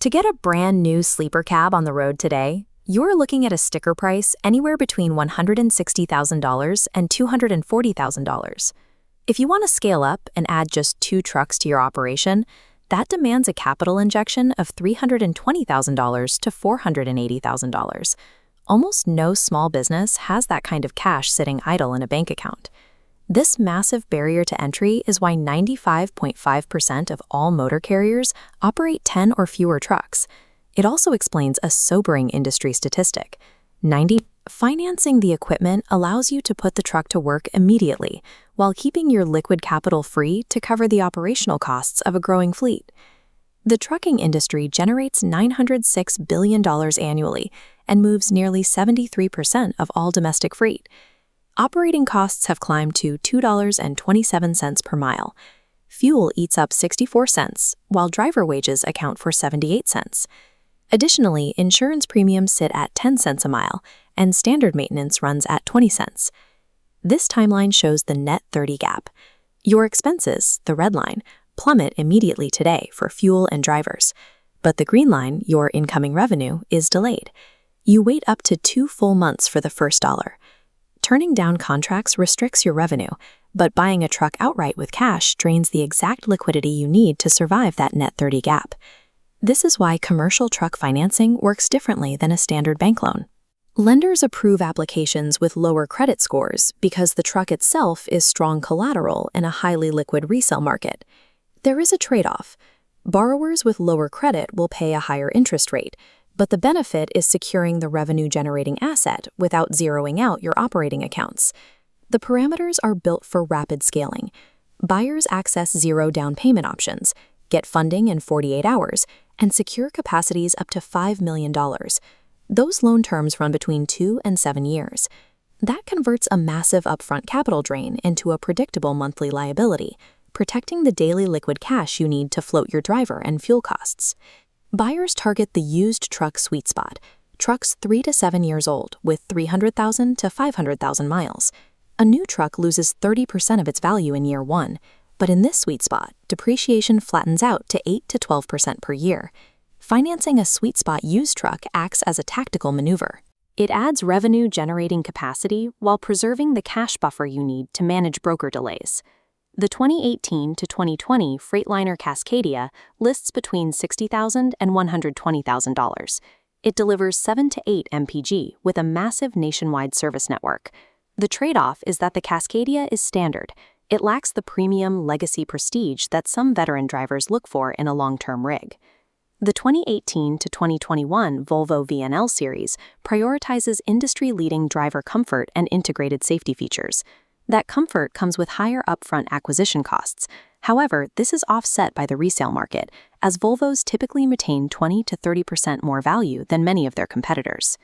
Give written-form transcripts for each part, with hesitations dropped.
To get a brand new sleeper cab on the road today, you're looking at a sticker price anywhere between $160,000 and $240,000. If you want to scale up and add just 2 trucks to your operation, that demands a capital injection of $320,000 to $480,000. Almost no small business has that kind of cash sitting idle in a bank account. This massive barrier to entry is why 95.5% of all motor carriers operate 10 or fewer trucks. It also explains a sobering industry statistic. Financing the equipment allows you to put the truck to work immediately, while keeping your liquid capital free to cover the operational costs of a growing fleet. The trucking industry generates $906 billion annually and moves nearly 73% of all domestic freight. Operating costs have climbed to $2.27 per mile. Fuel eats up 64 cents, while driver wages account for 78 cents. Additionally, insurance premiums sit at 10 cents a mile, and standard maintenance runs at 20 cents. This timeline shows the net 30 gap. Your expenses, the red line, plummet immediately today for fuel and drivers. But the green line, your incoming revenue, is delayed. You wait up to 2 full months for the first dollar. Turning down contracts restricts your revenue, but buying a truck outright with cash drains the exact liquidity you need to survive that net 30 gap. This is why commercial truck financing works differently than a standard bank loan. Lenders approve applications with lower credit scores because the truck itself is strong collateral in a highly liquid resale market. There is a trade-off. Borrowers with lower credit will pay a higher interest rate, but the benefit is securing the revenue-generating asset without zeroing out your operating accounts. The parameters are built for rapid scaling. Buyers access zero down payment options, get funding in 48 hours, and secure capacities up to $5 million. Those loan terms run between 2 and 7 years. That converts a massive upfront capital drain into a predictable monthly liability, protecting the daily liquid cash you need to float your driver and fuel costs. Buyers target the used truck sweet spot, trucks 3 to 7 years old with 300,000 to 500,000 miles. A new truck loses 30% of its value in year 1, but in this sweet spot, depreciation flattens out to 8 to 12% per year. Financing a sweet spot used truck acts as a tactical maneuver. It adds revenue-generating capacity while preserving the cash buffer you need to manage broker delays. The 2018 to 2020 Freightliner Cascadia lists between $60,000 and $120,000. It delivers 7 to 8 mpg with a massive nationwide service network. The trade-off is that the Cascadia is standard. It lacks the premium legacy prestige that some veteran drivers look for in a long-term rig. The 2018 to 2021 Volvo VNL series prioritizes industry-leading driver comfort and integrated safety features. That comfort comes with higher upfront acquisition costs. However, this is offset by the resale market, as Volvos typically retain 20 to 30% more value than many of their competitors.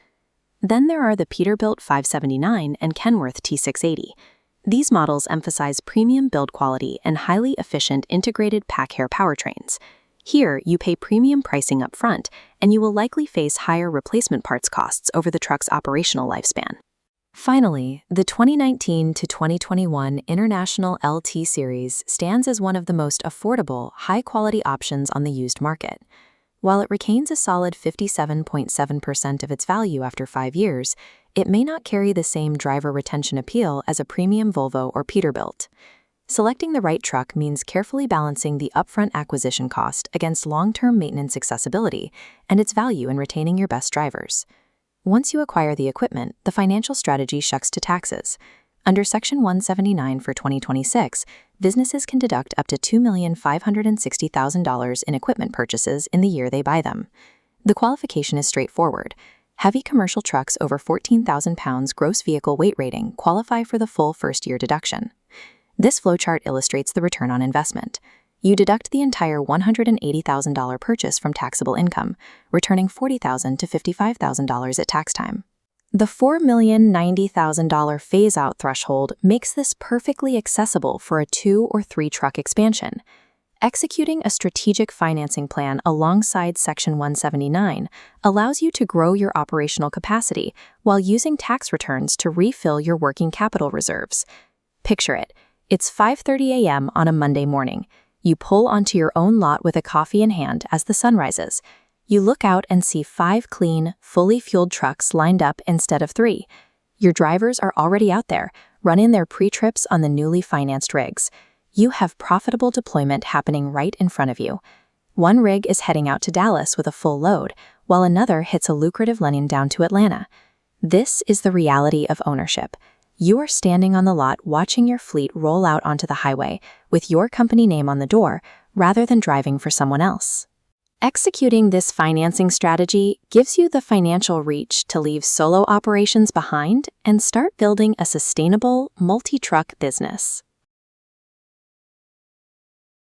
Then there are the Peterbilt 579 and Kenworth T680. These models emphasize premium build quality and highly efficient integrated pack-hair powertrains. Here, you pay premium pricing up front, and you will likely face higher replacement parts costs over the truck's operational lifespan. Finally, the 2019 to 2021 International LT Series stands as one of the most affordable, high-quality options on the used market. While it retains a solid 57.7% of its value after 5 years, it may not carry the same driver retention appeal as a premium Volvo or Peterbilt. Selecting the right truck means carefully balancing the upfront acquisition cost against long-term maintenance accessibility and its value in retaining your best drivers. Once you acquire the equipment, the financial strategy shucks to taxes. Under Section 179 for 2026, businesses can deduct up to $2,560,000 in equipment purchases in the year they buy them. The qualification is straightforward. Heavy commercial trucks over 14,000 pounds gross vehicle weight rating qualify for the full first-year deduction. This flowchart illustrates the return on investment. You deduct the entire $180,000 purchase from taxable income, returning $40,000 to $55,000 at tax time. The $4,090,000 phase-out threshold makes this perfectly accessible for a 2 or 3 truck expansion. Executing a strategic financing plan alongside Section 179 allows you to grow your operational capacity while using tax returns to refill your working capital reserves. Picture it. It's 5:30 a.m. on a Monday morning. You pull onto your own lot with a coffee in hand as the sun rises. You look out and see 5 clean, fully fueled trucks lined up instead of 3. Your drivers are already out there, running their pre-trips on the newly financed rigs. You have profitable deployment happening right in front of you. One rig is heading out to Dallas with a full load, while another hits a lucrative lane down to Atlanta. This is the reality of ownership. You are standing on the lot watching your fleet roll out onto the highway with your company name on the door rather than driving for someone else. Executing this financing strategy gives you the financial reach to leave solo operations behind and start building a sustainable, multi-truck business.